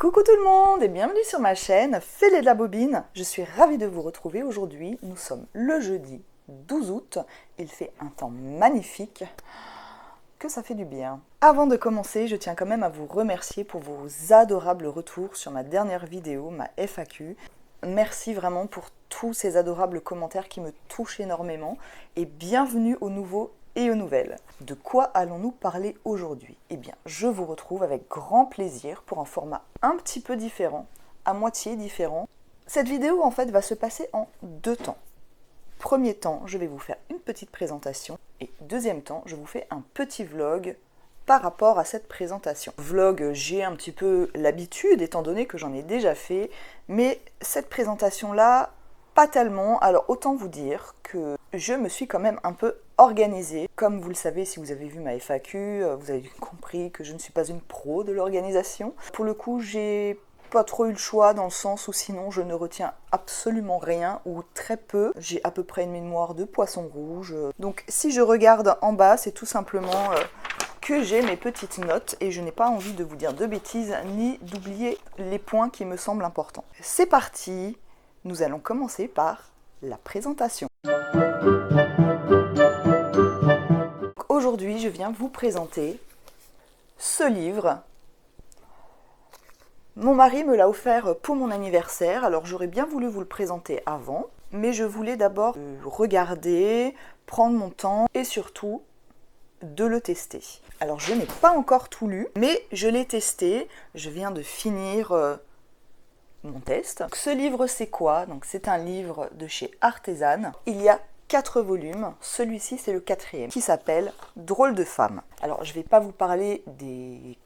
Coucou tout le monde et bienvenue sur ma chaîne Fêlé de la Bobine. Je suis ravie de vous retrouver aujourd'hui. Nous sommes le jeudi 12 août. Il fait un temps magnifique. Que ça fait du bien. Avant de commencer, je tiens quand même à vous remercier pour vos adorables retours sur ma dernière vidéo, ma FAQ. Merci vraiment pour tous ces adorables commentaires qui me touchent énormément et bienvenue aux nouveaux et aux nouvelles. De quoi allons-nous parler aujourd'hui? Eh bien, je vous retrouve avec grand plaisir pour un format un petit peu différent, à moitié différent. Cette vidéo en fait va se passer en deux temps. Premier temps, je vais vous faire une petite présentation et deuxième temps, je vous fais un petit vlog par rapport à cette présentation. Vlog, j'ai un petit peu l'habitude étant donné que j'en ai déjà fait, mais cette présentation-là, pas tellement. Alors autant vous dire que je me suis quand même un peu organisée. Comme vous le savez, si vous avez vu ma FAQ, vous avez compris que je ne suis pas une pro de l'organisation. Pour le coup, j'ai pas trop eu le choix dans le sens où sinon je ne retiens absolument rien ou très peu. J'ai à peu près une mémoire de poisson rouge. Donc si je regarde en bas, c'est tout simplement que j'ai mes petites notes et je n'ai pas envie de vous dire de bêtises ni d'oublier les points qui me semblent importants. C'est parti! Nous allons commencer par la présentation. Aujourd'hui, je viens vous présenter ce livre. Mon mari me l'a offert pour mon anniversaire, alors j'aurais bien voulu vous le présenter avant, mais je voulais d'abord regarder, prendre mon temps et surtout de le tester. Alors je n'ai pas encore tout lu, mais je l'ai testé, je viens de finir mon test. Donc, ce livre c'est quoi? Donc c'est un livre de chez Artesane. Il y a 4 volumes, celui-ci c'est le 4e, qui s'appelle Drôle de femme. Alors je ne vais pas vous parler des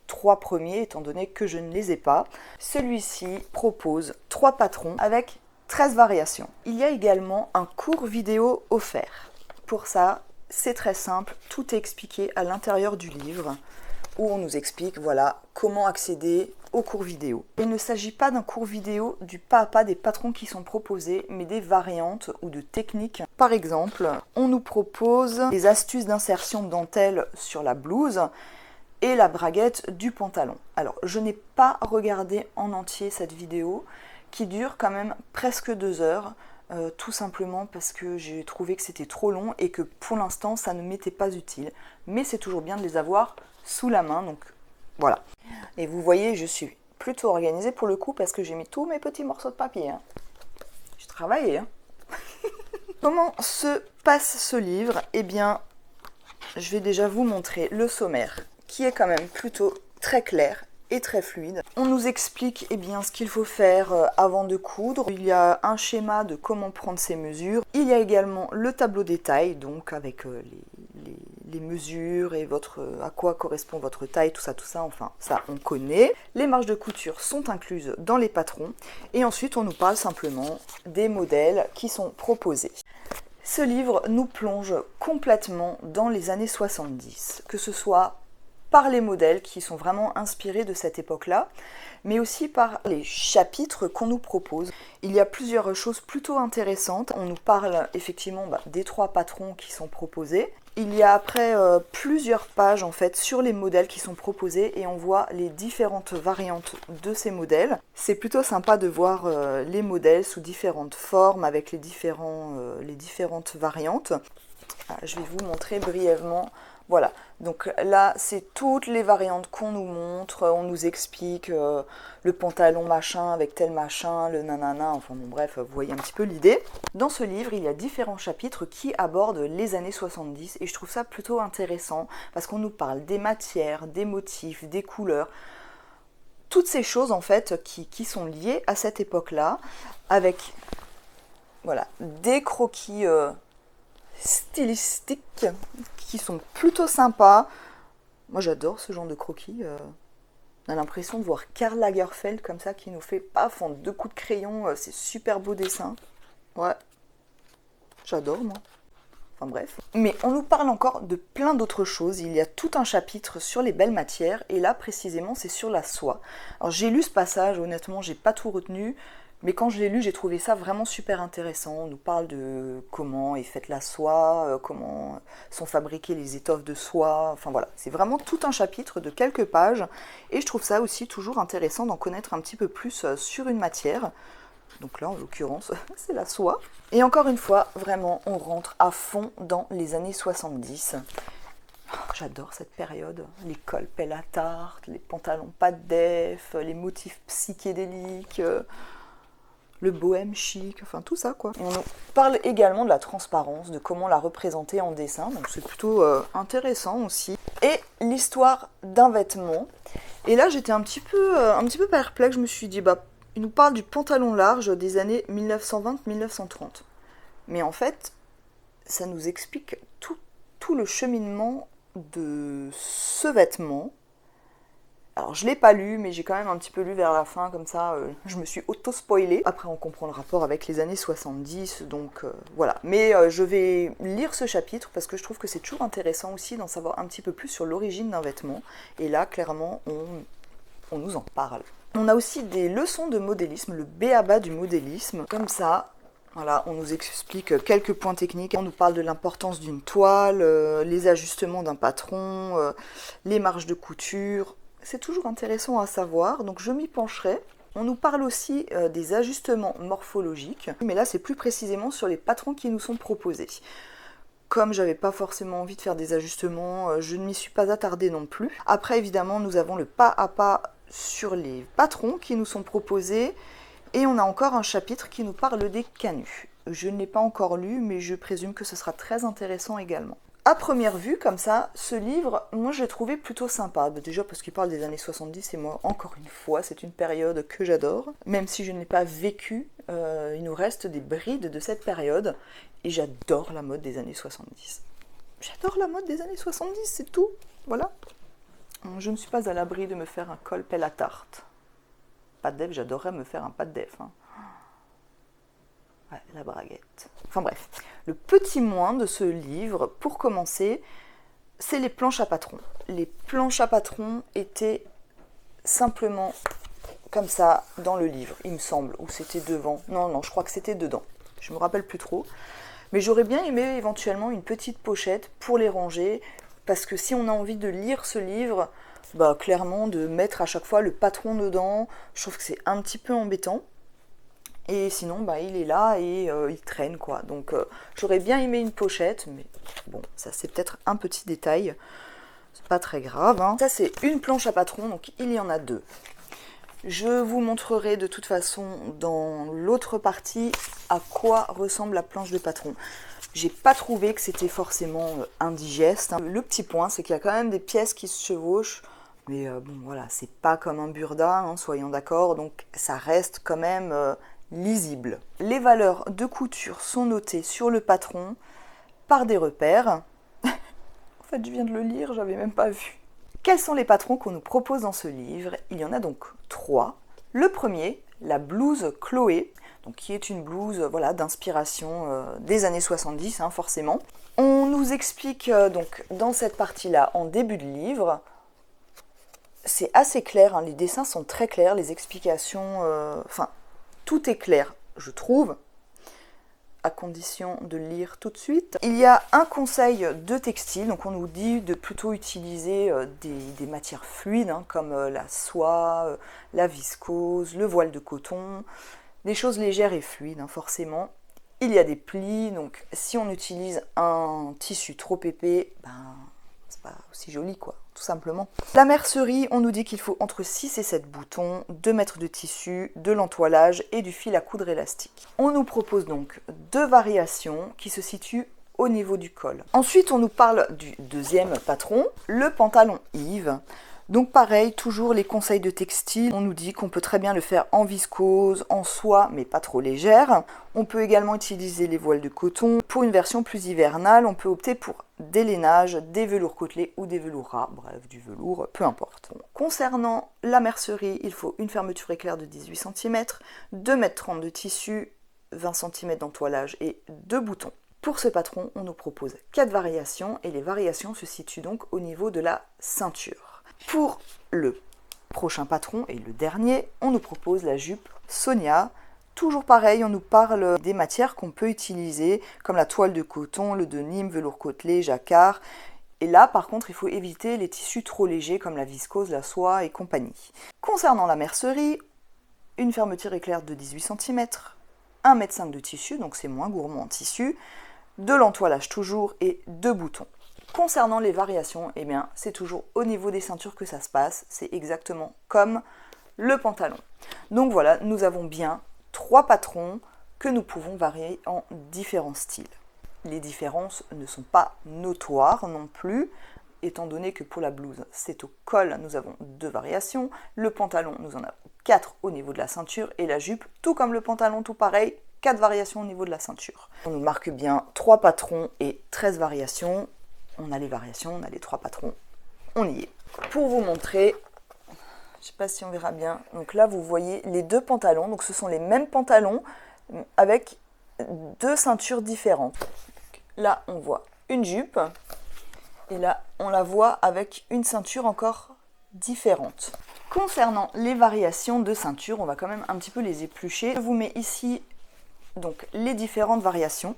3 premiers étant donné que je ne les ai pas. Celui-ci propose 3 patrons avec 13 variations. Il y a également un cours vidéo offert. Pour ça, c'est très simple, tout est expliqué à l'intérieur du livre où on nous explique voilà comment accéder au cours vidéo. Il ne s'agit pas d'un cours vidéo du pas à pas des patrons qui sont proposés, mais des variantes ou de techniques. Par exemple, on nous propose des astuces d'insertion de dentelle sur la blouse et la braguette du pantalon. Alors, je n'ai pas regardé en entier cette vidéo qui dure quand même presque 2 heures. Tout simplement parce que j'ai trouvé que c'était trop long et que pour l'instant ça ne m'était pas utile. Mais c'est toujours bien de les avoir sous la main, donc voilà. Et vous voyez, je suis plutôt organisée pour le coup parce que j'ai mis tous mes petits morceaux de papier. Hein. J'ai travaillé. Hein. Comment se passe ce livre? Eh bien, je vais déjà vous montrer le sommaire qui est quand même plutôt très clair et très fluide. On nous explique bien, ce qu'il faut faire avant de coudre. Il y a un schéma de comment prendre ses mesures. Il y a également le tableau des tailles, donc avec les mesures et à quoi correspond votre taille, tout ça, enfin ça on connaît. Les marges de couture sont incluses dans les patrons. Et ensuite on nous parle simplement des modèles qui sont proposés. Ce livre nous plonge complètement dans les années 70, que ce soit par les modèles qui sont vraiment inspirés de cette époque-là, mais aussi par les chapitres qu'on nous propose. Il y a plusieurs choses plutôt intéressantes. On nous parle effectivement des 3 patrons qui sont proposés. Il y a après plusieurs pages en fait sur les modèles qui sont proposés et on voit les différentes variantes de ces modèles. C'est plutôt sympa de voir les modèles sous différentes formes avec les différentes variantes. Je vais vous montrer brièvement. Voilà, donc là c'est toutes les variantes qu'on nous montre, on nous explique le pantalon machin avec tel machin, le nanana, enfin bon bref, vous voyez un petit peu l'idée. Dans ce livre, il y a différents chapitres qui abordent les années 70 et je trouve ça plutôt intéressant parce qu'on nous parle des matières, des motifs, des couleurs, toutes ces choses en fait qui sont liées à cette époque-là avec voilà, des croquis stylistiques qui sont plutôt sympas. Moi j'adore ce genre de croquis. On a l'impression de voir Karl Lagerfeld comme ça qui nous fait paf en 2 coups de crayon. C'est super beau dessin. Ouais, j'adore moi. Enfin bref. Mais on nous parle encore de plein d'autres choses. Il y a tout un chapitre sur les belles matières et là précisément c'est sur la soie. Alors j'ai lu ce passage, honnêtement j'ai pas tout retenu. Mais quand je l'ai lu, j'ai trouvé ça vraiment super intéressant. On nous parle de comment est faite la soie, comment sont fabriquées les étoffes de soie. Enfin voilà, c'est vraiment tout un chapitre de quelques pages. Et je trouve ça aussi toujours intéressant d'en connaître un petit peu plus sur une matière. Donc là, en l'occurrence, c'est la soie. Et encore une fois, vraiment, on rentre à fond dans les années 70. Oh, j'adore cette période. Les cols pelle à tarte, les pantalons pas de def, les motifs psychédéliques... le bohème chic, enfin tout ça quoi. Et on nous parle également de la transparence, de comment la représenter en dessin, donc c'est plutôt intéressant aussi. Et l'histoire d'un vêtement. Et là j'étais un petit peu perplexe, je me suis dit, bah, il nous parle du pantalon large des années 1920-1930. Mais en fait, ça nous explique tout le cheminement de ce vêtement. Alors je ne l'ai pas lu, mais j'ai quand même un petit peu lu vers la fin, comme ça je me suis auto-spoilée. Après on comprend le rapport avec les années 70, donc voilà. Mais je vais lire ce chapitre parce que je trouve que c'est toujours intéressant aussi d'en savoir un petit peu plus sur l'origine d'un vêtement. Et là, clairement, on nous en parle. On a aussi des leçons de modélisme, le b.a.-ba du modélisme, comme ça. Voilà, on nous explique quelques points techniques. On nous parle de l'importance d'une toile, les ajustements d'un patron, les marges de couture. C'est toujours intéressant à savoir, donc je m'y pencherai. On nous parle aussi des ajustements morphologiques, mais là c'est plus précisément sur les patrons qui nous sont proposés. Comme j'avais pas forcément envie de faire des ajustements, je ne m'y suis pas attardée non plus. Après évidemment nous avons le pas à pas sur les patrons qui nous sont proposés, et on a encore un chapitre qui nous parle des canuts. Je ne l'ai pas encore lu, mais je présume que ce sera très intéressant également. À première vue, comme ça, ce livre, moi je l'ai trouvé plutôt sympa. Déjà parce qu'il parle des années 70 et moi, encore une fois, c'est une période que j'adore. Même si je ne l'ai pas vécue, il nous reste des brides de cette période. Et j'adore la mode des années 70. J'adore la mode des années 70, c'est tout. Voilà. Je ne suis pas à l'abri de me faire un col pelle à tarte. Pas de def, j'adorerais me faire un pas de def. Hein. Ouais, la braguette. Enfin bref, le petit moins de ce livre, pour commencer, c'est les planches à patron. Les planches à patron étaient simplement comme ça dans le livre, il me semble, ou c'était devant. Non, je crois que c'était dedans. Je me rappelle plus trop. Mais j'aurais bien aimé éventuellement une petite pochette pour les ranger, parce que si on a envie de lire ce livre, bah clairement de mettre à chaque fois le patron dedans, je trouve que c'est un petit peu embêtant. Et sinon, bah, il est là et il traîne, quoi. Donc, j'aurais bien aimé une pochette, mais bon, ça c'est peut-être un petit détail. C'est pas très grave. Hein. Ça, c'est une planche à patron, donc il y en a deux. Je vous montrerai de toute façon dans l'autre partie à quoi ressemble la planche de patron. J'ai pas trouvé que c'était forcément indigeste. Hein. Le petit point, c'est qu'il y a quand même des pièces qui se chevauchent. Mais bon, voilà, c'est pas comme un burda, hein, soyons d'accord. Donc, ça reste quand même... lisible. Les valeurs de couture sont notées sur le patron par des repères. En fait, je viens de le lire, j'avais même pas vu. Quels sont les patrons qu'on nous propose dans ce livre? Il y en a donc 3. Le premier, la blouse Chloé, donc qui est une blouse voilà, d'inspiration des années 70, hein, forcément. On nous explique donc dans cette partie-là, en début de livre, c'est assez clair, hein, les dessins sont très clairs, les explications... tout est clair, je trouve, à condition de lire tout de suite. Il y a un conseil de textile, donc on nous dit de plutôt utiliser des matières fluides, hein, comme la soie, la viscose, le voile de coton, des choses légères et fluides, hein, forcément. Il y a des plis, donc si on utilise un tissu trop épais, c'est pas aussi joli, quoi. Tout simplement. La mercerie, on nous dit qu'il faut entre 6 et 7 boutons, 2 mètres de tissu, de l'entoilage et du fil à coudre élastique. On nous propose donc 2 variations qui se situent au niveau du col. Ensuite, on nous parle du deuxième patron, le pantalon Yves. Donc pareil, toujours les conseils de textile, on nous dit qu'on peut très bien le faire en viscose, en soie, mais pas trop légère. On peut également utiliser les voiles de coton. Pour une version plus hivernale, on peut opter pour des lainages, des velours côtelés ou des velours ras, bref, du velours, peu importe. Bon. Concernant la mercerie, il faut une fermeture éclair de 18 cm, 2,30 m de tissu, 20 cm d'entoilage et 2 boutons. Pour ce patron, on nous propose 4 variations et les variations se situent donc au niveau de la ceinture. Pour le prochain patron et le dernier, on nous propose la jupe Sonia Toujours pareil, on nous parle des matières qu'on peut utiliser, comme la toile de coton, le denim, velours côtelé, jacquard. Et là, par contre, il faut éviter les tissus trop légers comme la viscose, la soie et compagnie. Concernant la mercerie, une fermeture éclair de 18 cm, 1,5 m de tissu, donc c'est moins gourmand en tissu, de l'entoilage toujours et 2 boutons. Concernant les variations, eh bien, c'est toujours au niveau des ceintures que ça se passe, c'est exactement comme le pantalon. Donc voilà, nous avons bien 3 patrons que nous pouvons varier en différents styles. Les différences ne sont pas notoires non plus, étant donné que pour la blouse, c'est au col, nous avons 2 variations, le pantalon, nous en avons 4 au niveau de la ceinture, et la jupe, tout comme le pantalon, tout pareil, 4 variations au niveau de la ceinture. On nous marque bien 3 patrons et 13 variations. On a les variations, on a les 3 patrons, on y est. Pour vous montrer, je ne sais pas si on verra bien, donc là vous voyez les 2 pantalons, donc ce sont les mêmes pantalons avec 2 ceintures différentes. Là on voit une jupe, et là on la voit avec une ceinture encore différente. Concernant les variations de ceinture, on va quand même un petit peu les éplucher. Je vous mets ici donc les différentes variations.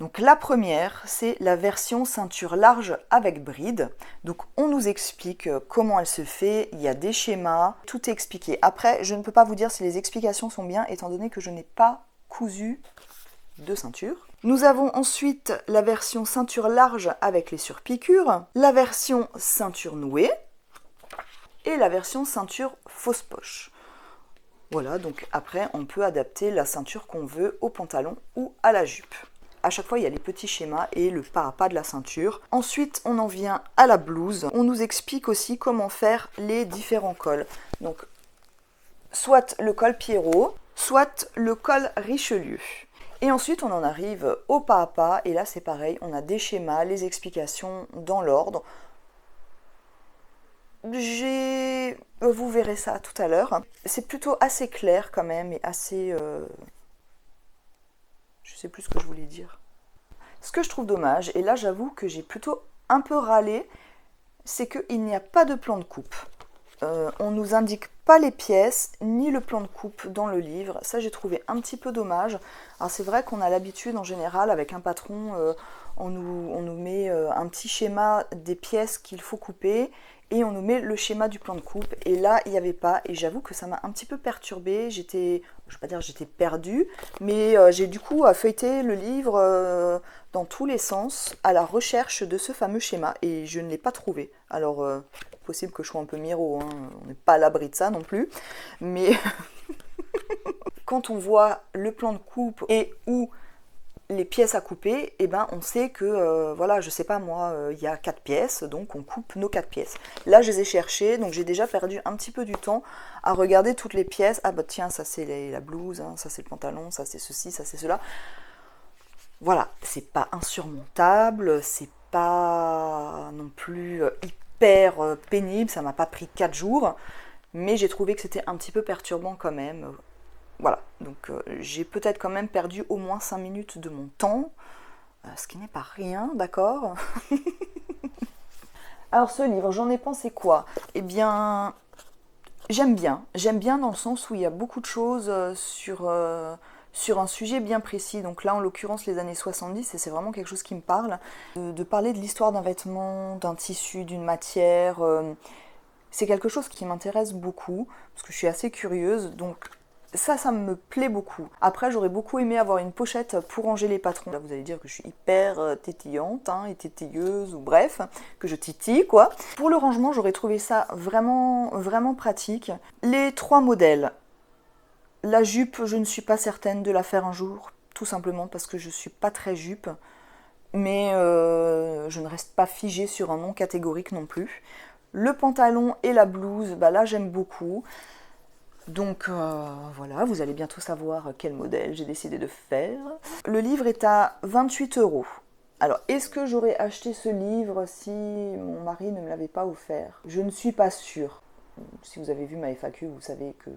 Donc la première, c'est la version ceinture large avec bride. Donc on nous explique comment elle se fait, il y a des schémas, tout est expliqué. Après, je ne peux pas vous dire si les explications sont bien, étant donné que je n'ai pas cousu de ceinture. Nous avons ensuite la version ceinture large avec les surpiqûres, la version ceinture nouée et la version ceinture fausse poche. Voilà, donc après on peut adapter la ceinture qu'on veut au pantalon ou à la jupe. À chaque fois, il y a les petits schémas et le pas à pas de la ceinture. Ensuite, on en vient à la blouse. On nous explique aussi comment faire les différents cols. Donc, soit le col Pierrot, soit le col Richelieu. Et ensuite, on en arrive au pas à pas. Et là, c'est pareil, on a des schémas, les explications dans l'ordre. Vous verrez ça tout à l'heure. C'est plutôt assez clair quand même et assez... Je sais plus ce que je voulais dire. Ce que je trouve dommage, et là j'avoue que j'ai plutôt un peu râlé, c'est qu'il n'y a pas de plan de coupe. On ne nous indique pas les pièces, ni le plan de coupe dans le livre. Ça j'ai trouvé un petit peu dommage. Alors c'est vrai qu'on a l'habitude en général avec un patron, on nous met un petit schéma des pièces qu'il faut couper, et on nous met le schéma du plan de coupe, et là il n'y avait pas, et j'avoue que ça m'a un petit peu perturbée. Je ne vais pas dire j'étais perdue, mais j'ai du coup feuilleté le livre dans tous les sens à la recherche de ce fameux schéma, et je ne l'ai pas trouvé. Alors possible que je sois un peu miro, hein, on n'est pas à l'abri de ça non plus, mais quand on voit le plan de coupe et où les pièces à couper, eh ben on sait que, voilà, je sais pas moi, il y a 4 pièces, donc on coupe nos 4 pièces. Là, je les ai cherchées, donc j'ai déjà perdu un petit peu du temps à regarder toutes les pièces. Ah bah tiens, ça c'est la blouse, hein, ça c'est le pantalon, ça c'est ceci, ça c'est cela. Voilà, c'est pas insurmontable, c'est pas non plus hyper pénible, ça m'a pas pris 4 jours, mais j'ai trouvé que c'était un petit peu perturbant quand même. Voilà, donc j'ai peut-être quand même perdu au moins 5 minutes de mon temps, ce qui n'est pas rien, d'accord. Alors ce livre, j'en ai pensé quoi? Eh bien, j'aime bien dans le sens où il y a beaucoup de choses sur un sujet bien précis. Donc là, en l'occurrence, les années 70, et c'est vraiment quelque chose qui me parle. De parler de l'histoire d'un vêtement, d'un tissu, d'une matière, c'est quelque chose qui m'intéresse beaucoup, parce que je suis assez curieuse, donc... Ça me plaît beaucoup. Après, j'aurais beaucoup aimé avoir une pochette pour ranger les patrons. Là, vous allez dire que je suis hyper tétillante et tétilleuse, ou bref, que je titille, quoi. Pour le rangement, j'aurais trouvé ça vraiment, vraiment pratique. Les 3 modèles. La jupe, je ne suis pas certaine de la faire un jour, tout simplement parce que je suis pas très jupe. Mais je ne reste pas figée sur un nom catégorique non plus. Le pantalon et la blouse, bah là, j'aime beaucoup. Donc voilà, vous allez bientôt savoir quel modèle j'ai décidé de faire. Le livre est à 28 €. Alors, est-ce que j'aurais acheté ce livre si mon mari ne me l'avait pas offert? Je ne suis pas sûre. Si vous avez vu ma FAQ, vous savez que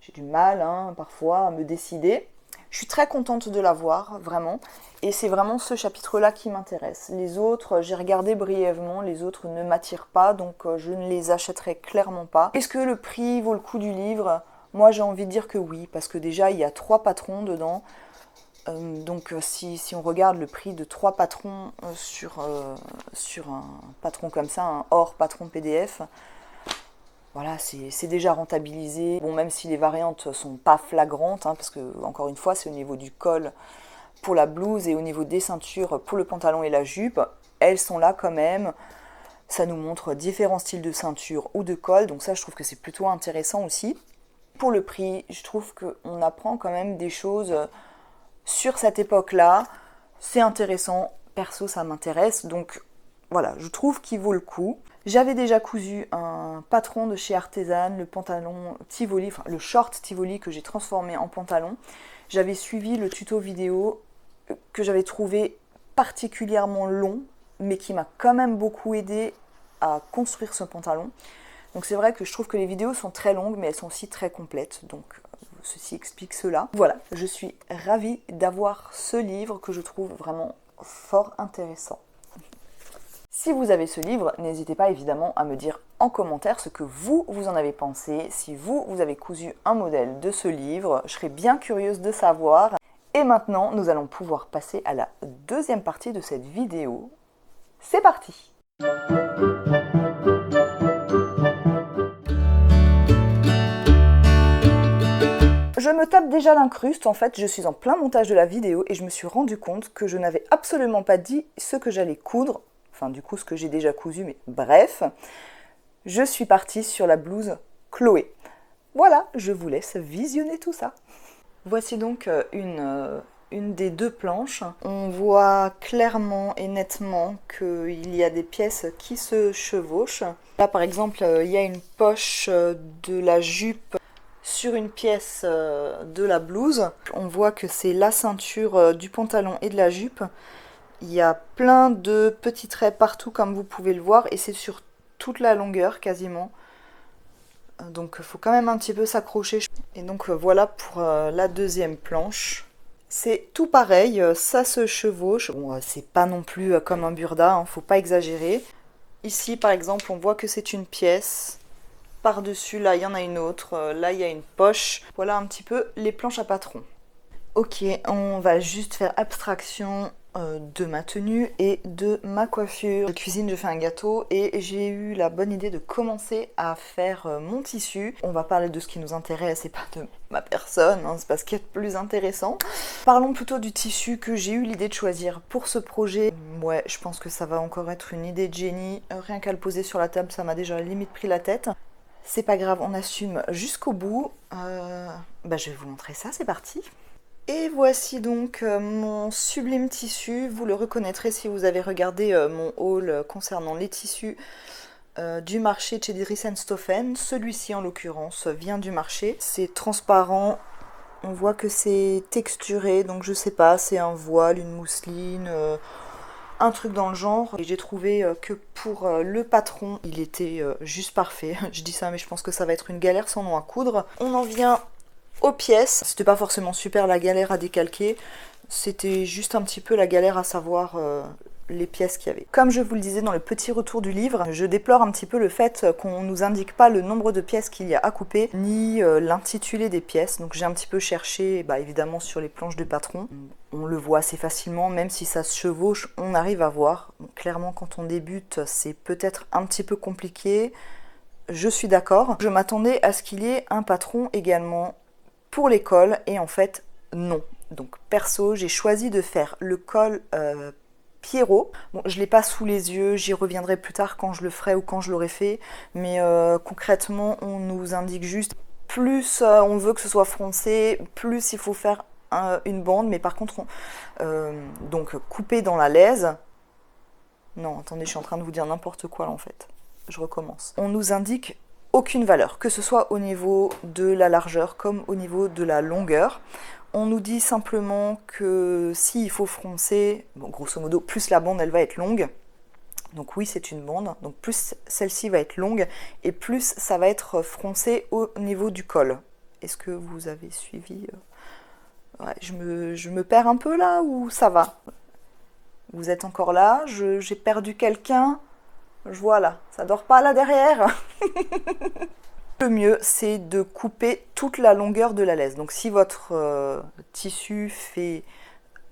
j'ai du mal parfois à me décider. Je suis très contente de l'avoir, vraiment. Et c'est vraiment ce chapitre-là qui m'intéresse. Les autres, j'ai regardé brièvement, les autres ne m'attirent pas, donc je ne les achèterai clairement pas. Est-ce que le prix vaut le coup du livre? Moi j'ai envie de dire que oui, parce que déjà il y a 3 patrons dedans. Donc si on regarde le prix de 3 patrons sur un patron comme ça, un hors patron PDF, voilà, c'est déjà rentabilisé. Bon, même si les variantes sont pas flagrantes, hein, parce que encore une fois c'est au niveau du col pour la blouse et au niveau des ceintures pour le pantalon et la jupe, elles sont là quand même. Ça nous montre différents styles de ceinture ou de col, donc ça je trouve que c'est plutôt intéressant aussi. Pour le prix, je trouve qu'on apprend quand même des choses sur cette époque-là. C'est intéressant, perso ça m'intéresse, donc voilà, je trouve qu'il vaut le coup. J'avais déjà cousu un patron de chez Artisan, le pantalon Tivoli, enfin le short Tivoli que j'ai transformé en pantalon. J'avais suivi le tuto vidéo que j'avais trouvé particulièrement long, mais qui m'a quand même beaucoup aidé à construire ce pantalon. Donc c'est vrai que je trouve que les vidéos sont très longues, mais elles sont aussi très complètes, donc ceci explique cela. Voilà, je suis ravie d'avoir ce livre que je trouve vraiment fort intéressant. Si vous avez ce livre, n'hésitez pas évidemment à me dire en commentaire ce que vous en avez pensé. Si vous avez cousu un modèle de ce livre, je serais bien curieuse de savoir. Et maintenant, nous allons pouvoir passer à la deuxième partie de cette vidéo. C'est parti! Je me tape déjà l'incruste, en fait je suis en plein montage de la vidéo et je me suis rendu compte que je n'avais absolument pas dit ce que j'allais coudre, enfin du coup ce que j'ai déjà cousu, mais bref, je suis partie sur la blouse Chloé. Voilà, je vous laisse visionner tout ça. Voici donc une des 2 planches. On voit clairement et nettement qu'il y a des pièces qui se chevauchent. Là par exemple, il y a une poche de la jupe sur une pièce de la blouse. On voit que c'est la ceinture du pantalon et de la jupe. Il y a plein de petits traits partout comme vous pouvez le voir et c'est sur toute la longueur quasiment. Donc il faut quand même un petit peu s'accrocher. Et donc voilà pour la deuxième planche. C'est tout pareil, ça se chevauche. Bon, c'est pas non plus comme un burda, hein, faut pas exagérer. Ici par exemple on voit que c'est une pièce. Par-dessus, là, il y en a une autre. Là, il y a une poche. Voilà un petit peu les planches à patron. Ok, on va juste faire abstraction de ma tenue et de ma coiffure. Je cuisine, je fais un gâteau et j'ai eu la bonne idée de commencer à faire mon tissu. On va parler de ce qui nous intéresse et pas de ma personne, hein, c'est pas ce qui est le plus intéressant. Parlons plutôt du tissu que j'ai eu l'idée de choisir pour ce projet. Ouais, je pense que ça va encore être une idée de génie. Rien qu'à le poser sur la table, ça m'a déjà limite pris la tête. C'est pas grave, on assume jusqu'au bout. Je vais vous montrer ça, c'est parti. Et voici donc mon sublime tissu. Vous le reconnaîtrez si vous avez regardé mon haul concernant les tissus du marché chez Dries & Stoffen. Celui-ci en l'occurrence vient du marché. C'est transparent, on voit que c'est texturé, donc je sais pas, c'est un voile, une mousseline... un truc dans le genre, et j'ai trouvé que pour le patron, il était juste parfait. Je dis ça, mais je pense que ça va être une galère sans nom à coudre. On en vient aux pièces. C'était pas forcément super la galère à décalquer, c'était juste un petit peu la galère à savoir les pièces qu'il y avait. Comme je vous le disais dans le petit retour du livre, je déplore un petit peu le fait qu'on nous indique pas le nombre de pièces qu'il y a à couper, ni l'intitulé des pièces. Donc j'ai un petit peu cherché, évidemment sur les planches de patron. On le voit assez facilement, même si ça se chevauche, on arrive à voir. Donc, clairement, quand on débute, c'est peut-être un petit peu compliqué. Je suis d'accord. Je m'attendais à ce qu'il y ait un patron également pour les cols, et en fait, non. Donc perso, j'ai choisi de faire le col Pierrot. Bon, je ne l'ai pas sous les yeux, j'y reviendrai plus tard quand je le ferai ou quand je l'aurai fait, mais concrètement, on nous indique juste, plus on veut que ce soit froncé, plus il faut faire une bande, mais par contre, donc couper dans la lèse. Non, attendez, je suis en train de vous dire n'importe quoi là en fait. Je recommence. On nous indique aucune valeur, que ce soit au niveau de la largeur comme au niveau de la longueur. On nous dit simplement que s'il faut froncer, bon, grosso modo, plus la bande elle va être longue. Donc oui, c'est une bande, donc plus celle-ci va être longue et plus ça va être froncé au niveau du col. Est-ce que vous avez suivi ouais, je me perds un peu là ou ça va? Vous êtes encore là? J'ai perdu quelqu'un? Voilà, ça dort pas là derrière. Le mieux, c'est de couper toute la longueur de la laisse. Donc si votre tissu fait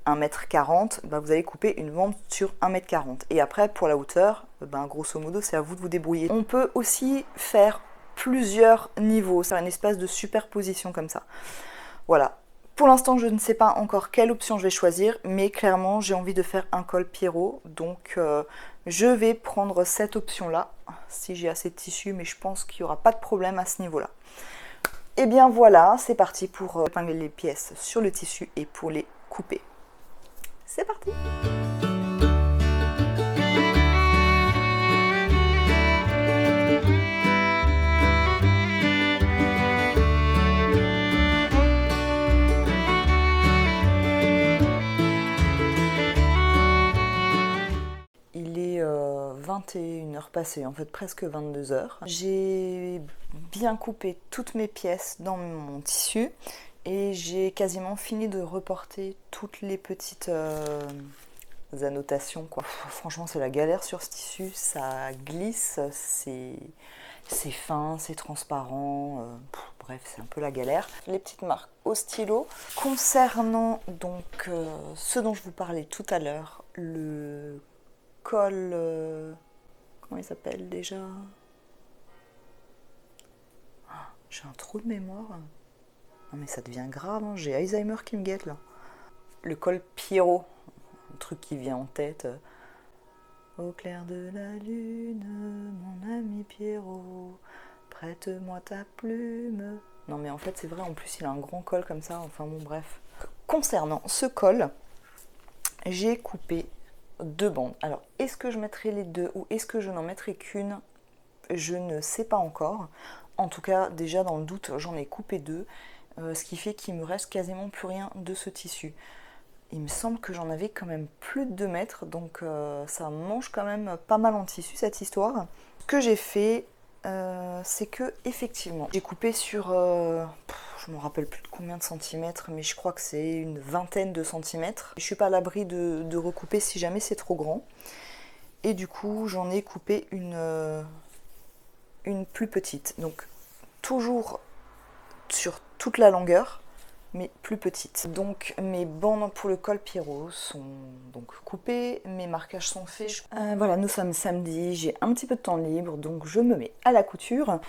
1,40 m, vous allez couper une bande sur 1,40 m. Et après, pour la hauteur, grosso modo, c'est à vous de vous débrouiller. On peut aussi faire plusieurs niveaux, c'est une espèce de superposition comme ça. Voilà. Pour l'instant, je ne sais pas encore quelle option je vais choisir, mais clairement, j'ai envie de faire un col Pierrot. Donc, je vais prendre cette option-là, si j'ai assez de tissu, mais je pense qu'il n'y aura pas de problème à ce niveau-là. Et bien voilà, c'est parti pour épingler les pièces sur le tissu et pour les couper. C'est parti! Il est 21h passées, en fait presque 22h. J'ai bien coupé toutes mes pièces dans mon tissu et j'ai quasiment fini de reporter toutes les petites annotations, quoi. Franchement, c'est la galère sur ce tissu, ça glisse, c'est fin, c'est transparent, bref, c'est un peu la galère. Les petites marques au stylo. Concernant donc ce dont je vous parlais tout à l'heure, le col, comment il s'appelle déjà? J'ai un trou de mémoire. Non mais ça devient grave, hein. J'ai Alzheimer qui me guette là. Le col Pierrot, un truc qui vient en tête. Au clair de la lune, mon ami Pierrot, prête-moi ta plume. Non mais en fait c'est vrai, en plus il a un grand col comme ça, enfin bon bref. Concernant ce col, j'ai coupé 2 bandes. Alors est-ce que je mettrai les deux ou est-ce que je n'en mettrai qu'une? Je ne sais pas encore. En tout cas déjà dans le doute j'en ai coupé 2, ce qui fait qu'il me reste quasiment plus rien de ce tissu. Il me semble que j'en avais quand même plus de 2 mètres, donc ça mange quand même pas mal en tissu cette histoire. Ce que j'ai fait, c'est que effectivement, j'ai coupé sur, je me rappelle plus de combien de centimètres, mais je crois que c'est une vingtaine de centimètres. Je suis pas à l'abri de recouper si jamais c'est trop grand. Et du coup, j'en ai coupé une plus petite. Donc toujours sur toute la longueur, mais plus petite. Donc mes bandes pour le col Pierrot sont donc coupées, mes marquages sont faits. Voilà, nous sommes samedi, j'ai un petit peu de temps libre, donc je me mets à la couture.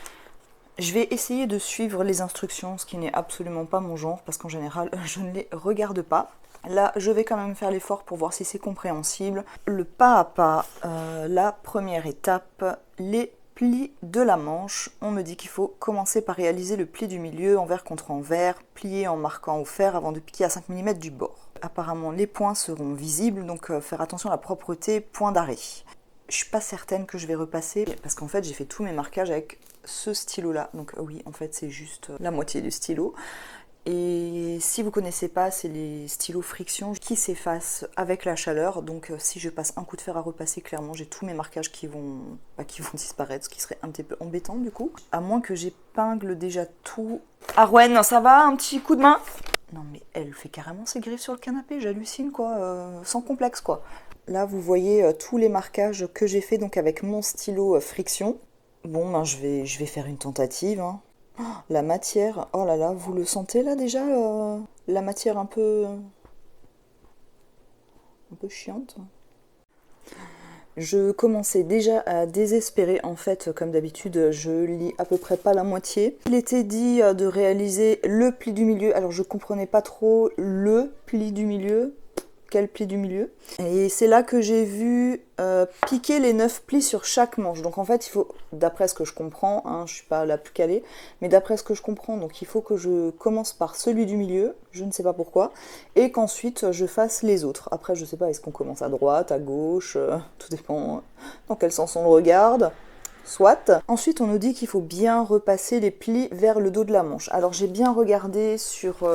Je vais essayer de suivre les instructions, ce qui n'est absolument pas mon genre, parce qu'en général, je ne les regarde pas. Là, je vais quand même faire l'effort pour voir si c'est compréhensible. Le pas à pas, la première étape, les plis de la manche. On me dit qu'il faut commencer par réaliser le pli du milieu envers contre envers, plier en marquant au fer avant de piquer à 5 mm du bord. Apparemment les points seront visibles, donc faire attention à la propreté, point d'arrêt. Je suis pas certaine que je vais repasser, parce qu'en fait j'ai fait tous mes marquages avec ce stylo là, donc oui en fait c'est juste la moitié du stylo. Et si vous connaissez pas, c'est les stylos friction qui s'effacent avec la chaleur. Donc si je passe un coup de fer à repasser, clairement j'ai tous mes marquages qui vont disparaître, ce qui serait un petit peu embêtant du coup. À moins que j'épingle déjà tout. Arwen, ça va? Un petit coup de main? Non mais elle fait carrément ses griffes sur le canapé, j'hallucine quoi, sans complexe quoi. Là vous voyez tous les marquages que j'ai fait donc avec mon stylo friction. Bon ben je vais faire une tentative, hein. La matière, oh là là, vous le sentez là déjà, la matière un peu chiante. Je commençais déjà à désespérer, en fait, comme d'habitude, je lis à peu près pas la moitié. Il était dit de réaliser le pli du milieu, alors je comprenais pas trop le pli du milieu. Quel pli du milieu. Et c'est là que j'ai vu piquer les 9 plis sur chaque manche. Donc en fait, il faut, d'après ce que je comprends, hein, je suis pas la plus calée, mais d'après ce que je comprends, donc il faut que je commence par celui du milieu, je ne sais pas pourquoi, et qu'ensuite je fasse les autres. Après, je sais pas, est-ce qu'on commence à droite, à gauche, tout dépend dans quel sens on le regarde. Soit. Ensuite, on nous dit qu'il faut bien repasser les plis vers le dos de la manche. Alors j'ai bien regardé sur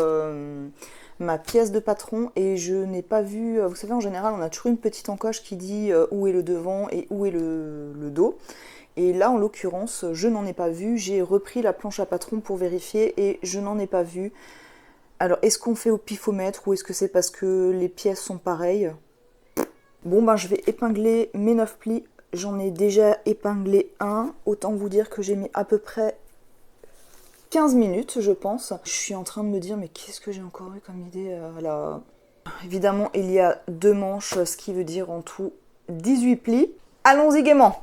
ma pièce de patron et je n'ai pas vu, vous savez en général on a toujours une petite encoche qui dit où est le devant et où est le dos, et là en l'occurrence je n'en ai pas vu. J'ai repris la planche à patron pour vérifier et je n'en ai pas vu. Alors est-ce qu'on fait au pifomètre ou est-ce que c'est parce que les pièces sont pareilles? Bon ben je vais épingler mes 9 plis, j'en ai déjà épinglé un, autant vous dire que j'ai mis à peu près 15 minutes, je pense. Je suis en train de me dire, mais qu'est-ce que j'ai encore eu comme idée là. Évidemment, il y a 2 manches, ce qui veut dire en tout 18 plis. Allons-y gaiement!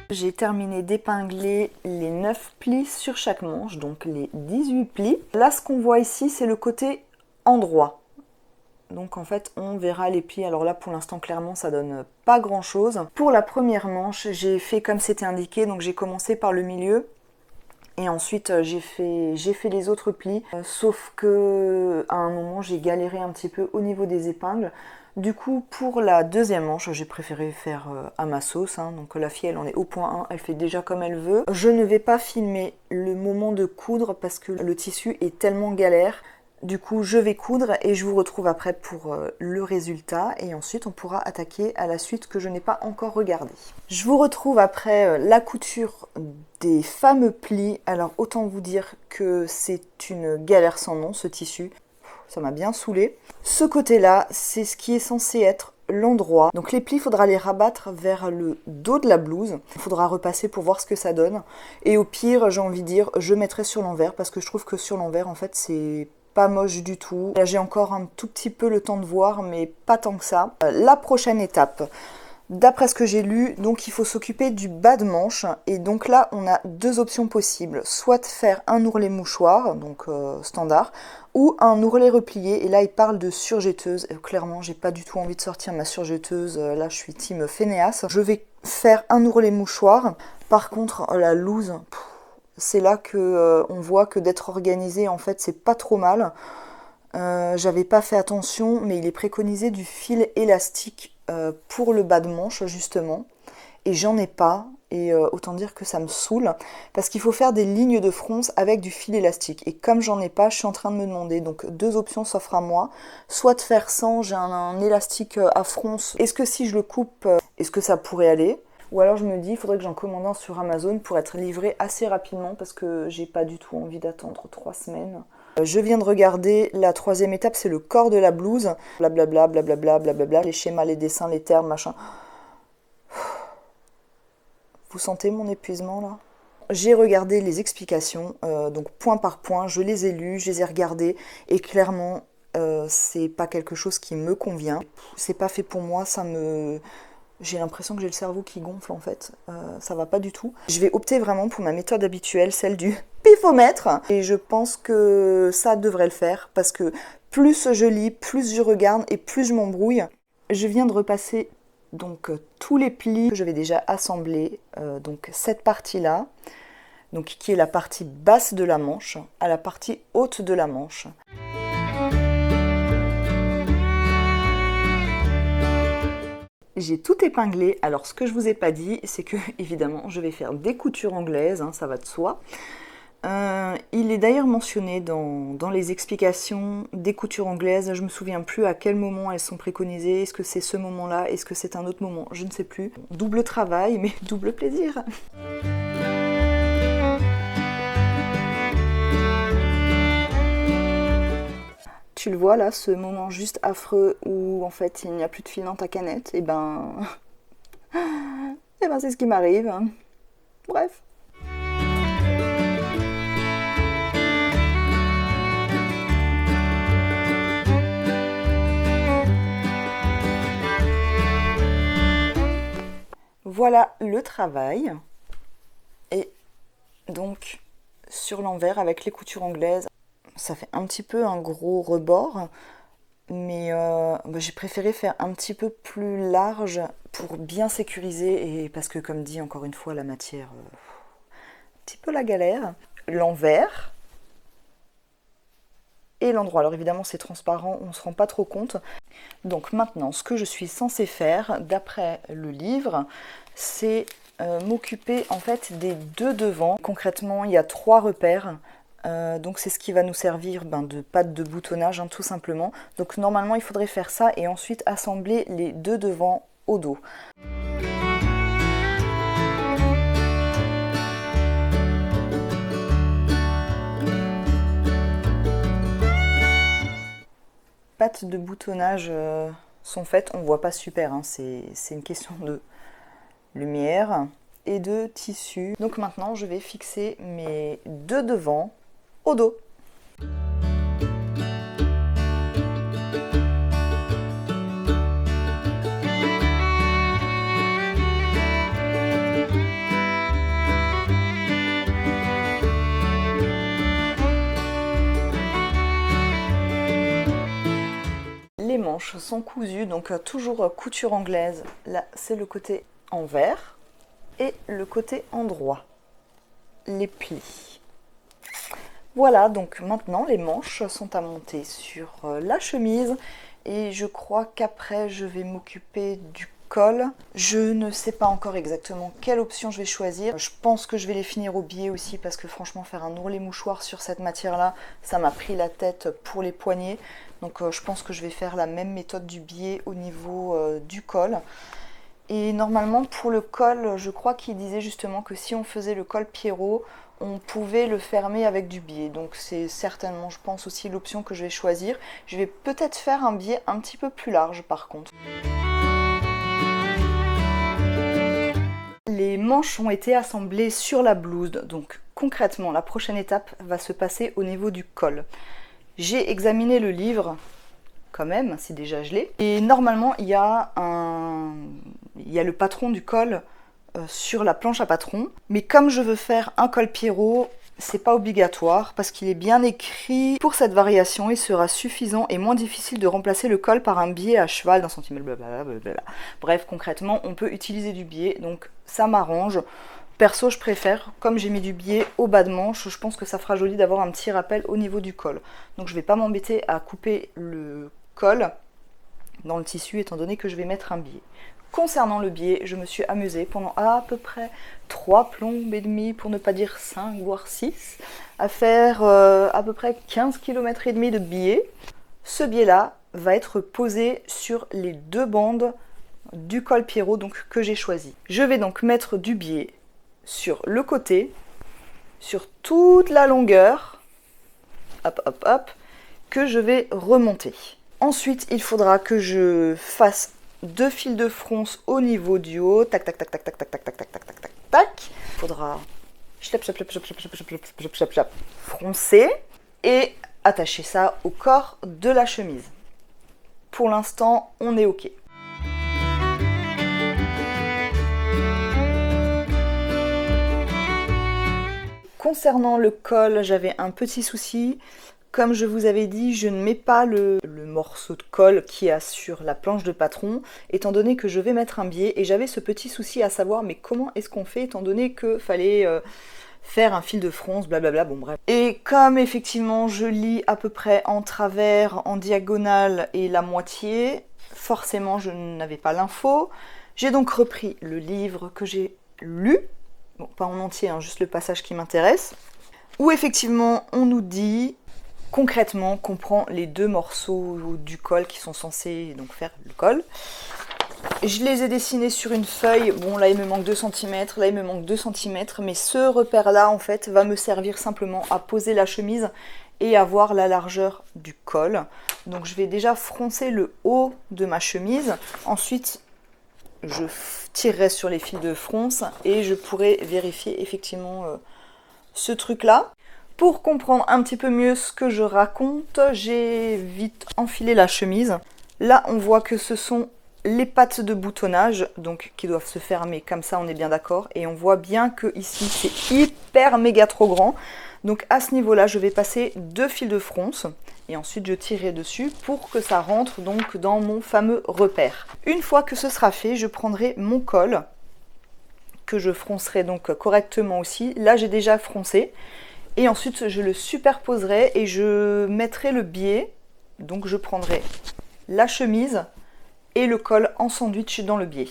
J'ai terminé d'épingler les 9 plis sur chaque manche, donc les 18 plis. Là, ce qu'on voit ici, c'est le côté endroit. Donc en fait, on verra les plis. Alors là, pour l'instant, clairement, ça donne pas grand-chose. Pour la première manche, j'ai fait comme c'était indiqué, donc j'ai commencé par le milieu. Et ensuite, j'ai fait les autres plis. Sauf que à un moment, j'ai galéré un petit peu au niveau des épingles. Du coup, pour la deuxième manche, j'ai préféré faire à ma sauce. Donc la fille, elle en est au point 1, elle fait déjà comme elle veut. Je ne vais pas filmer le moment de coudre parce que le tissu est tellement galère. Du coup, je vais coudre et je vous retrouve après pour le résultat. Et ensuite, on pourra attaquer à la suite que je n'ai pas encore regardée. Je vous retrouve après la couture des fameux plis. Alors, autant vous dire que c'est une galère sans nom, ce tissu. Ça m'a bien saoulée. Ce côté-là, c'est ce qui est censé être l'endroit. Donc les plis, il faudra les rabattre vers le dos de la blouse. Il faudra repasser pour voir ce que ça donne. Et au pire, j'ai envie de dire, je mettrai sur l'envers parce que je trouve que sur l'envers, en fait, c'est pas moche du tout. Là, j'ai encore un tout petit peu le temps de voir, mais pas tant que ça. La prochaine étape, d'après ce que j'ai lu, donc il faut s'occuper du bas de manche. Et donc là, on a 2 options possibles. Soit faire un ourlet mouchoir, donc standard, ou un ourlet replié. Et là, il parle de surjetteuse. Et clairement, j'ai pas du tout envie de sortir ma surjetteuse. Là, je suis team fainéasse. Je vais faire un ourlet mouchoir. Par contre, la loose... C'est là que on voit que d'être organisé, en fait, c'est pas trop mal. J'avais pas fait attention, mais il est préconisé du fil élastique pour le bas de manche, justement. Et j'en ai pas, et autant dire que ça me saoule, parce qu'il faut faire des lignes de fronce avec du fil élastique. Et comme j'en ai pas, je suis en train de me demander. Donc 2 options s'offrent à moi. Soit de faire sans, j'ai un élastique à fronce. Est-ce que si je le coupe, est-ce que ça pourrait aller ? Ou alors je me dis, il faudrait que j'en commande un sur Amazon pour être livré assez rapidement parce que j'ai pas du tout envie d'attendre 3 semaines. Je viens de regarder la 3e étape, c'est le corps de la blouse. Blablabla, blablabla, blablabla, les schémas, les dessins, les termes, machin. Vous sentez mon épuisement là ? J'ai regardé les explications, donc point par point, je les ai lus, je les ai regardés et clairement, c'est pas quelque chose qui me convient. C'est pas fait pour moi, j'ai l'impression que j'ai le cerveau qui gonfle en fait, ça va pas du tout. Je vais opter vraiment pour ma méthode habituelle, celle du pifomètre. Et je pense que ça devrait le faire parce que plus je lis, plus je regarde et plus je m'embrouille. Je viens de repasser donc tous les plis que j'avais déjà assemblés, donc cette partie-là, donc qui est la partie basse de la manche, à la partie haute de la manche. J'ai tout épinglé. Alors ce que je vous ai pas dit, c'est que évidemment je vais faire des coutures anglaises, ça va de soi. Il est d'ailleurs mentionné dans les explications des coutures anglaises. Je me souviens plus à quel moment elles sont préconisées. Est-ce que c'est ce moment-là? Est-ce que c'est un autre moment? Je ne sais plus. Double travail, mais double plaisir. Tu le vois là, ce moment juste affreux où en fait il n'y a plus de fil dans ta canette, et ben c'est ce qui m'arrive. Bref. Voilà le travail. Et donc sur l'envers avec les coutures anglaises, ça fait un petit peu un gros rebord, mais j'ai préféré faire un petit peu plus large pour bien sécuriser, et parce que comme dit encore une fois la matière, un petit peu la galère. L'envers et l'endroit. Alors évidemment c'est transparent, on ne se rend pas trop compte. Donc maintenant ce que je suis censée faire d'après le livre, c'est m'occuper en fait des deux devants. Concrètement il y a 3 repères. Donc c'est ce qui va nous servir de pâte de boutonnage tout simplement. Donc normalement il faudrait faire ça et ensuite assembler les 2 devants au dos. Pâte de boutonnage sont faites. On ne voit pas super, hein, c'est une question de lumière et de tissu. Donc maintenant, je vais fixer mes deux devants au dos. Les manches sont cousues, donc toujours couture anglaise. Là, c'est le côté envers et le côté endroit. Les plis. Voilà, donc maintenant les manches sont à monter sur la chemise et je crois qu'après je vais m'occuper du col. Je ne sais pas encore exactement quelle option je vais choisir. Je pense que je vais les finir au biais aussi parce que franchement faire un ourlet mouchoir sur cette matière là, ça m'a pris la tête pour les poignets. Donc je pense que je vais faire la même méthode du biais au niveau du col. Et normalement pour le col, je crois qu'il disait justement que si on faisait le col Pierrot, on pouvait le fermer avec du biais. Donc c'est certainement, je pense, aussi l'option que je vais choisir. Je vais peut-être faire un biais un petit peu plus large par contre. Les manches ont été assemblées sur la blouse. Donc concrètement, la prochaine étape va se passer au niveau du col. J'ai examiné le livre, quand même, si déjà je l'ai. Et normalement, il y a le patron du col sur la planche à patron. Mais comme je veux faire un col Pierrot, c'est pas obligatoire parce qu'il est bien écrit. Pour cette variation, il sera suffisant et moins difficile de remplacer le col par un biais à cheval d'un centimètre, blablabla. Bref, concrètement, on peut utiliser du biais, donc ça m'arrange. Perso, je préfère, comme j'ai mis du biais au bas de manche, je pense que ça fera joli d'avoir un petit rappel au niveau du col. Donc je vais pas m'embêter à couper le col dans le tissu étant donné que je vais mettre un biais. Concernant le biais, je me suis amusée pendant à peu près 3 plombes et demi, pour ne pas dire 5 voire 6, à faire à peu près 15 km et demi de biais. Ce biais-là va être posé sur les deux bandes du col Pierrot donc, que j'ai choisi. Je vais donc mettre du biais sur le côté, sur toute la longueur, hop hop hop, que je vais remonter. Ensuite, il faudra que je fasse 2 fils de fronce au niveau du haut, tac tac tac tac tac tac tac tac tac tac tac tac tac. Il faudra froncer et attacher ça au corps de la chemise. Pour l'instant, on est ok. Concernant le col, j'avais un petit souci. Comme je vous avais dit, je ne mets pas le morceau de colle qu'il y a sur la planche de patron, étant donné que je vais mettre un biais. Et j'avais ce petit souci à savoir, mais comment est-ce qu'on fait, étant donné qu'il fallait faire un fil de fronce, blablabla, bon bref. Et comme effectivement je lis à peu près en travers, en diagonale et la moitié, forcément je n'avais pas l'info. J'ai donc repris le livre que j'ai lu. Bon, pas en entier, hein, juste le passage qui m'intéresse, où effectivement on nous dit concrètement qu'on prend les deux morceaux du col qui sont censés donc faire le col. Je les ai dessinés sur une feuille, bon là il me manque 2 cm, là il me manque 2 cm, mais ce repère là en fait va me servir simplement à poser la chemise et à voir la largeur du col. Donc je vais déjà froncer le haut de ma chemise, ensuite je tirerai sur les fils de fronce et je pourrai vérifier effectivement ce truc là. Pour comprendre un petit peu mieux ce que je raconte, j'ai vite enfilé la chemise. Là on voit que ce sont les pattes de boutonnage, donc qui doivent se fermer comme ça, on est bien d'accord. Et on voit bien que ici c'est hyper méga trop grand. Donc à ce niveau là je vais passer 2 fils de fronce. Et ensuite je tirerai dessus pour que ça rentre donc dans mon fameux repère. Une fois que ce sera fait, je prendrai mon col, que je froncerai donc correctement aussi. Là j'ai déjà froncé. Et ensuite je le superposerai et je mettrai le biais. Donc je prendrai la chemise et le col en sandwich dans le biais.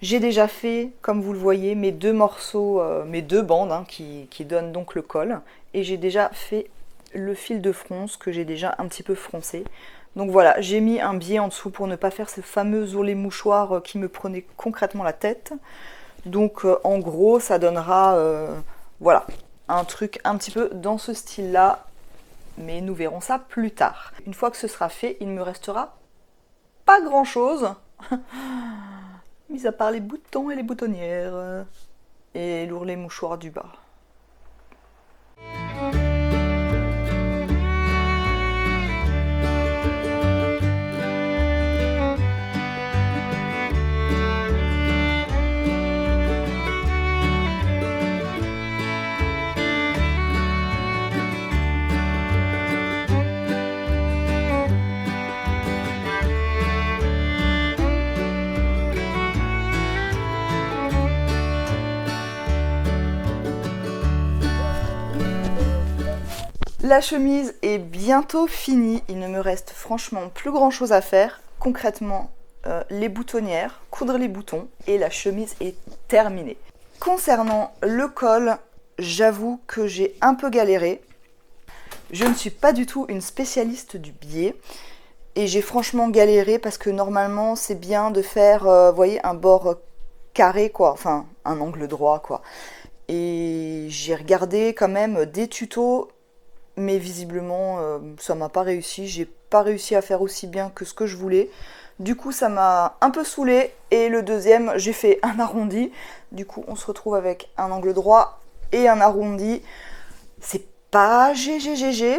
J'ai déjà fait, comme vous le voyez, mes 2 morceaux, mes 2 bandes hein, qui donnent donc le col. Et j'ai déjà fait le fil de fronce que j'ai déjà un petit peu froncé. Donc voilà, j'ai mis un biais en dessous pour ne pas faire ce fameux ourlet mouchoir qui me prenait concrètement la tête. Donc en gros, ça donnera voilà, un truc un petit peu dans ce style-là. Mais nous verrons ça plus tard. Une fois que ce sera fait, il me restera pas grand chose, mis à part les boutons et les boutonnières, et l'ourlet mouchoir du bas. La chemise est bientôt finie, il ne me reste franchement plus grand chose à faire. Concrètement, les boutonnières, coudre les boutons et la chemise est terminée. Concernant le col, j'avoue que j'ai un peu galéré. Je ne suis pas du tout une spécialiste du biais et j'ai franchement galéré parce que normalement c'est bien de faire, vous voyez, un bord carré quoi, enfin un angle droit quoi. Et j'ai regardé quand même des tutos. Mais visiblement, ça m'a pas réussi. J'ai pas réussi à faire aussi bien que ce que je voulais. Du coup, ça m'a un peu saoulée. Et le deuxième, j'ai fait un arrondi. Du coup, on se retrouve avec un angle droit et un arrondi. C'est pas GGGG.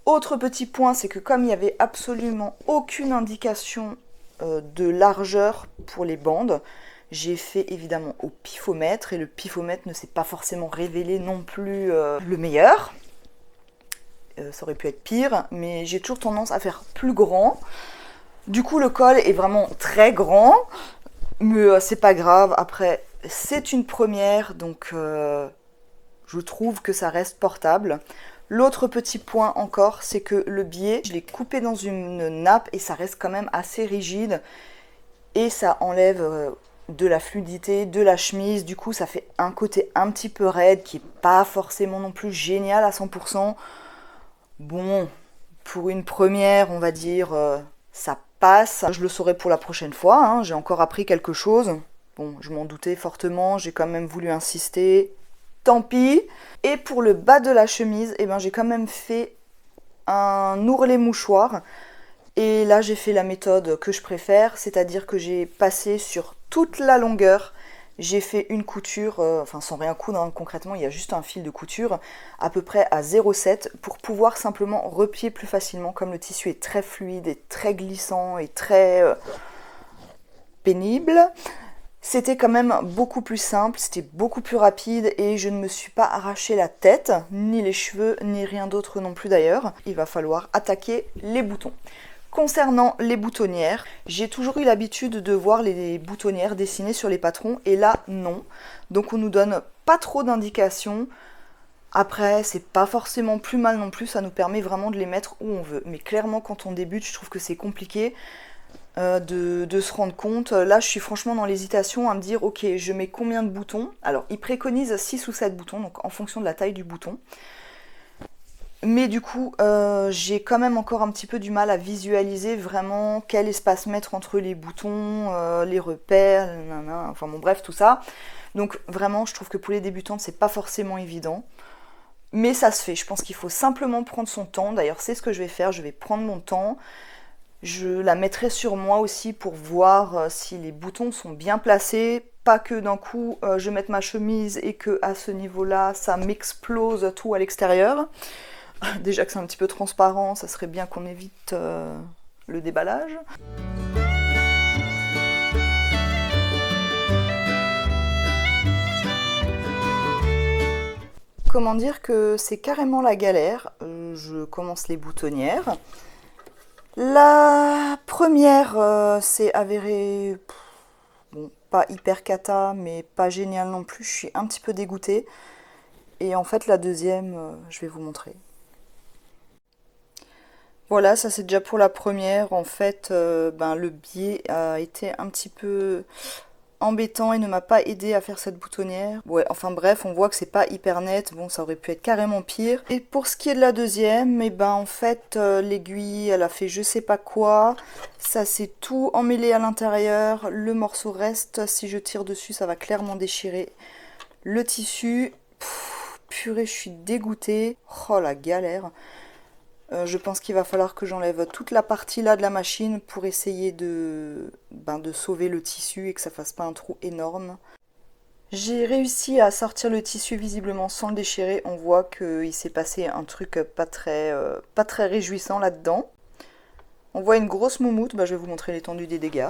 Autre petit point, c'est que comme il n'y avait absolument aucune indication de largeur pour les bandes, j'ai fait évidemment au pifomètre. Et le pifomètre ne s'est pas forcément révélé non plus le meilleur. Ça aurait pu être pire, mais j'ai toujours tendance à faire plus grand. Du coup, le col est vraiment très grand, mais c'est pas grave. Après, c'est une première, donc je trouve que ça reste portable. L'autre petit point encore, c'est que le biais, je l'ai coupé dans une nappe et ça reste quand même assez rigide. Et ça enlève de la fluidité de la chemise. Du coup, ça fait un côté un petit peu raide qui n'est pas forcément non plus génial à 100%. Bon, pour une première, on va dire, ça passe. Je le saurai pour la prochaine fois, hein. J'ai encore appris quelque chose. Bon, je m'en doutais fortement, j'ai quand même voulu insister. Tant pis. Et pour le bas de la chemise, eh ben, j'ai quand même fait un ourlet mouchoir. Et là, j'ai fait la méthode que je préfère, c'est-à-dire que j'ai passé sur toute la longueur. J'ai fait une couture, enfin sans rien coudre, hein, concrètement il y a juste un fil de couture à peu près à 0,7 pour pouvoir simplement replier plus facilement comme le tissu est très fluide et très glissant et très pénible. C'était quand même beaucoup plus simple, c'était beaucoup plus rapide et je ne me suis pas arraché la tête, ni les cheveux, ni rien d'autre non plus d'ailleurs. Il va falloir attaquer les boutons. Concernant les boutonnières, j'ai toujours eu l'habitude de voir les boutonnières dessinées sur les patrons et là non. Donc on nous donne pas trop d'indications. Après, c'est pas forcément plus mal non plus, ça nous permet vraiment de les mettre où on veut. Mais clairement quand on débute, je trouve que c'est compliqué de se rendre compte. Là je suis franchement dans l'hésitation à me dire ok, je mets combien de boutons. Alors ils préconisent 6 ou 7 boutons, donc en fonction de la taille du bouton. Mais du coup, j'ai quand même encore un petit peu du mal à visualiser vraiment quel espace mettre entre les boutons, les repères, nanana, enfin bon bref tout ça. Donc vraiment, je trouve que pour les débutantes, c'est pas forcément évident. Mais ça se fait, je pense qu'il faut simplement prendre son temps. D'ailleurs, c'est ce que je vais faire, je vais prendre mon temps. Je la mettrai sur moi aussi pour voir si les boutons sont bien placés. Pas que d'un coup, je mette ma chemise et que à ce niveau-là, ça m'explose tout à l'extérieur. Déjà que c'est un petit peu transparent, ça serait bien qu'on évite le déballage. Comment dire que c'est carrément la galère. Je commence les boutonnières. La première s'est avérée, bon, pas hyper cata, mais pas génial non plus. Je suis un petit peu dégoûtée. Et en fait, la deuxième, je vais vous montrer. Voilà, ça c'est déjà pour la première. En fait, le biais a été un petit peu embêtant et ne m'a pas aidé à faire cette boutonnière. Ouais, enfin bref, on voit que c'est pas hyper net. Bon, ça aurait pu être carrément pire. Et pour ce qui est de la deuxième, en fait, l'aiguille, elle a fait je sais pas quoi. Ça s'est tout emmêlé à l'intérieur. Le morceau reste. Si je tire dessus, ça va clairement déchirer le tissu. Purée, je suis dégoûtée. Oh la galère. Je pense qu'il va falloir que j'enlève toute la partie là de la machine pour essayer de sauver le tissu et que ça fasse pas un trou énorme. J'ai réussi à sortir le tissu visiblement sans le déchirer. On voit qu'il s'est passé un truc pas très réjouissant là-dedans. On voit une grosse moumoute, je vais vous montrer l'étendue des dégâts.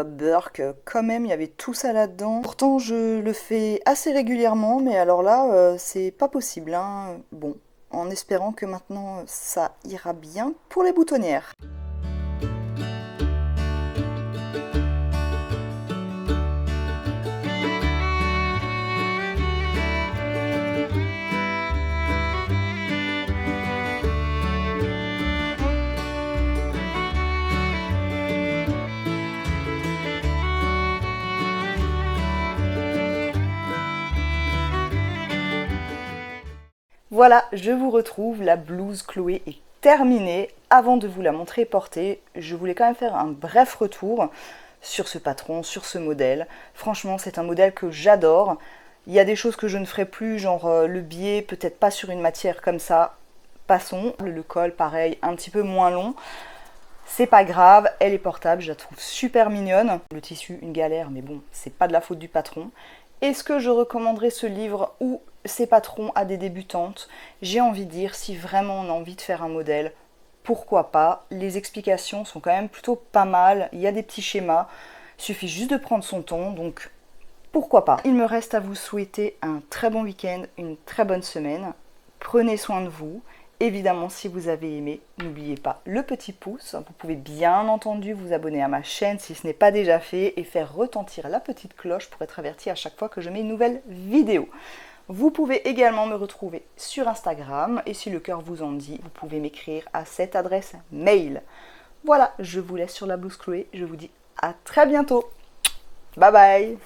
Burk, quand même, il y avait tout ça là-dedans. Pourtant, je le fais assez régulièrement, mais alors là, c'est pas possible, hein. Bon, en espérant que maintenant, ça ira bien pour les boutonnières. Voilà, je vous retrouve, la blouse Chloé est terminée. Avant de vous la montrer portée, je voulais quand même faire un bref retour sur ce patron, sur ce modèle. Franchement, c'est un modèle que j'adore. Il y a des choses que je ne ferai plus, genre le biais, peut-être pas sur une matière comme ça. Passons. Le col, pareil, un petit peu moins long. C'est pas grave, elle est portable, je la trouve super mignonne. Le tissu, une galère, mais bon, c'est pas de la faute du patron. Est-ce que je recommanderais ce livre ou ces patrons à des débutantes? J'ai envie de dire, si vraiment on a envie de faire un modèle, pourquoi pas? Les explications sont quand même plutôt pas mal, il y a des petits schémas, il suffit juste de prendre son temps, donc pourquoi pas? Il me reste à vous souhaiter un très bon week-end, une très bonne semaine. Prenez soin de vous. Évidemment, si vous avez aimé, n'oubliez pas le petit pouce. Vous pouvez bien entendu vous abonner à ma chaîne si ce n'est pas déjà fait et faire retentir la petite cloche pour être averti à chaque fois que je mets une nouvelle vidéo. Vous pouvez également me retrouver sur Instagram et si le cœur vous en dit, vous pouvez m'écrire à cette adresse mail. Voilà, je vous laisse sur la blouse Chloé. Je vous dis à très bientôt. Bye bye.